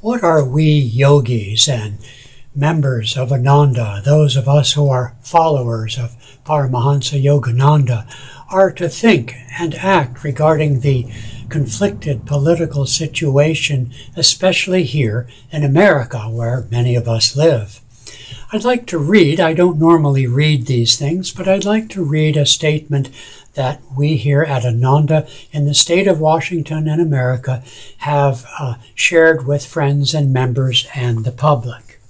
What are we yogis and members of Ananda, those of us who are followers of Paramhansa Yogananda, are to think and act regarding the conflicted political situation, especially here in America, where many of us live? I'd like to read, I don't normally read these things, but I'd like to read a statement that we here at Ananda in the state of Washington in America have shared with friends and members and the public.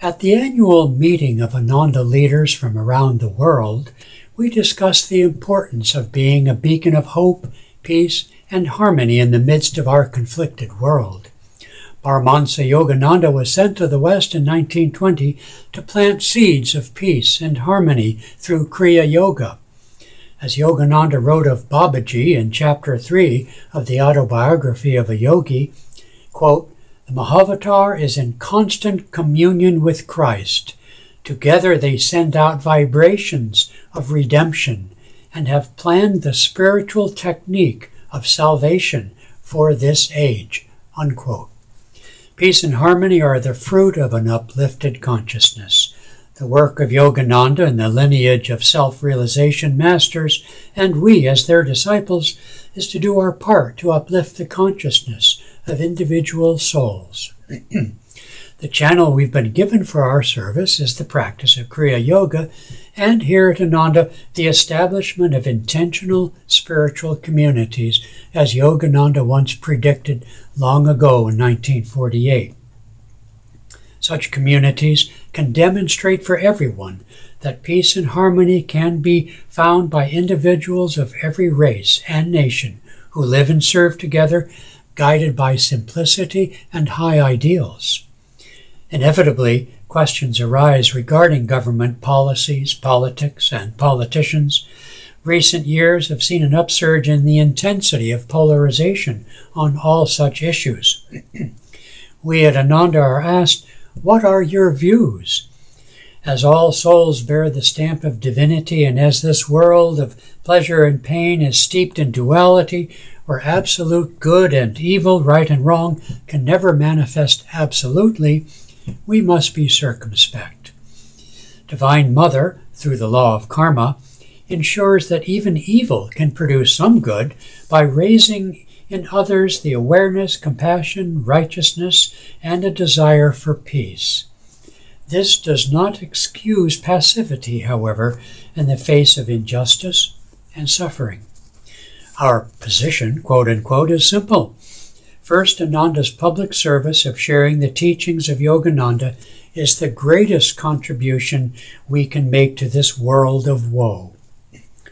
At the annual meeting of Ananda leaders from around the world, we discussed the importance of being a beacon of hope, peace, and harmony in the midst of our conflicted world. Paramhansa Yogananda was sent to the West in 1920 to plant seeds of peace and harmony through Kriya Yoga. As Yogananda wrote of Babaji in Chapter 3 of the Autobiography of a Yogi, quote, "The Mahavatar is in constant communion with Christ. Together they send out vibrations of redemption and have planned the spiritual technique of salvation for this age." Unquote. Peace and harmony are the fruit of an uplifted consciousness. The work of Yogananda and the lineage of self-realization masters, and we as their disciples, is to do our part to uplift the consciousness of individual souls. The channel we've been given for our service is the practice of Kriya Yoga, and here at Ananda, the establishment of intentional spiritual communities, as Yogananda once predicted long ago in 1948. Such communities can demonstrate for everyone that peace and harmony can be found by individuals of every race and nation who live and serve together, guided by simplicity and high ideals. Inevitably, questions arise regarding government policies, politics, and politicians. Recent years have seen an upsurge in the intensity of polarization on all such issues. We at Ananda are asked, what are your views? As all souls bear the stamp of divinity, and as this world of pleasure and pain is steeped in duality, where absolute good and evil, right and wrong, can never manifest absolutely, we must be circumspect. Divine Mother, through the law of karma, ensures that even evil can produce some good by raising in others the awareness, compassion, righteousness, and a desire for peace. This does not excuse passivity, however, in the face of injustice and suffering. Our position, quote-unquote, is simple. First, Ananda's public service of sharing the teachings of Yogananda is the greatest contribution we can make to this world of woe.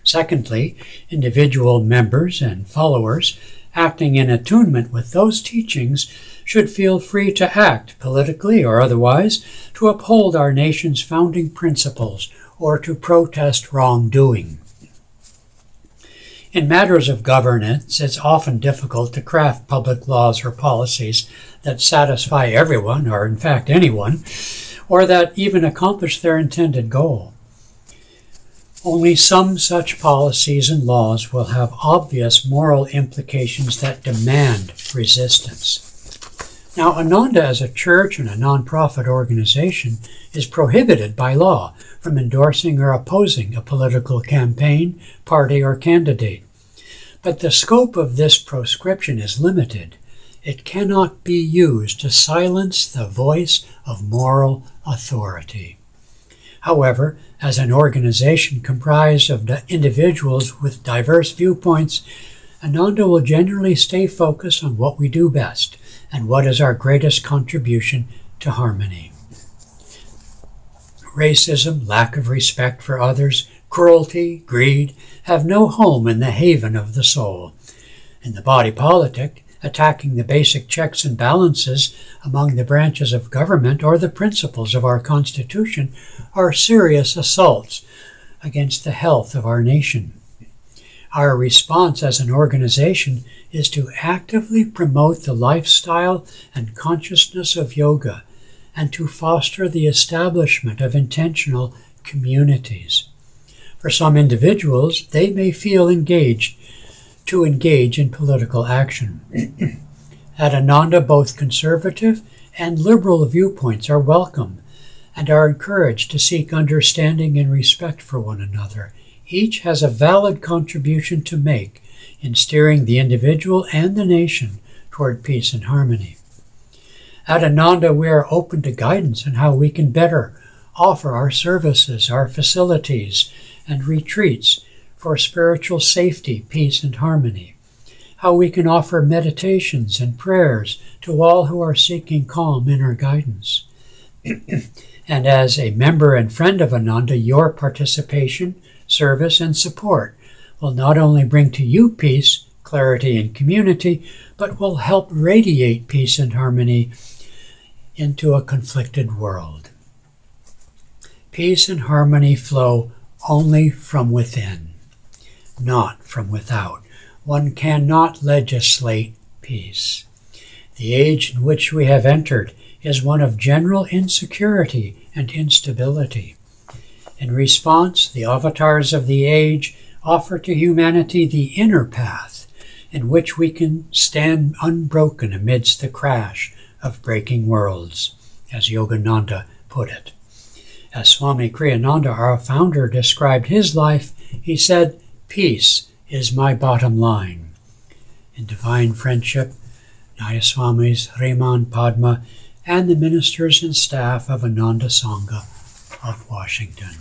Secondly, individual members and followers acting in attunement with those teachings should feel free to act, politically or otherwise, to uphold our nation's founding principles or to protest wrongdoing. In matters of governance, it's often difficult to craft public laws or policies that satisfy everyone, or in fact anyone, or that even accomplish their intended goal. Only some such policies and laws will have obvious moral implications that demand resistance. Now, Ananda as a church and a non-profit organization is prohibited by law from endorsing or opposing a political campaign, party, or candidate. But the scope of this proscription is limited. It cannot be used to silence the voice of moral authority. However, as an organization comprised of individuals with diverse viewpoints, Ananda will generally stay focused on what we do best and what is our greatest contribution to harmony. Racism, lack of respect for others, cruelty, greed have no home in the haven of the soul. In the body politic, attacking the basic checks and balances among the branches of government or the principles of our Constitution are serious assaults against the health of our nation. Our response as an organization is to actively promote the lifestyle and consciousness of yoga and to foster the establishment of intentional communities. For some individuals, they may feel engaged in political action. At Ananda, both conservative and liberal viewpoints are welcome and are encouraged to seek understanding and respect for one another. Each has a valid contribution to make in steering the individual and the nation toward peace and harmony. At Ananda, we are open to guidance on how we can better offer our services, our facilities, and retreats for spiritual safety, peace, and harmony. How we can offer meditations and prayers to all who are seeking calm inner guidance. And as a member and friend of Ananda, your participation, service, and support will not only bring to you peace, clarity, and community, but will help radiate peace and harmony into a conflicted world. Peace and harmony flow only from within, not from without. One cannot legislate peace. The age in which we have entered is one of general insecurity and instability. In response, the avatars of the age offer to humanity the inner path in which we can stand unbroken amidst the crash of breaking worlds, as Yogananda put it. As Swami Kriyananda, our founder, described his life, he said, "Peace is my bottom line." In divine friendship, Nayaswami Hrimna Padma and the ministers and staff of Ananda Sangha of Washington.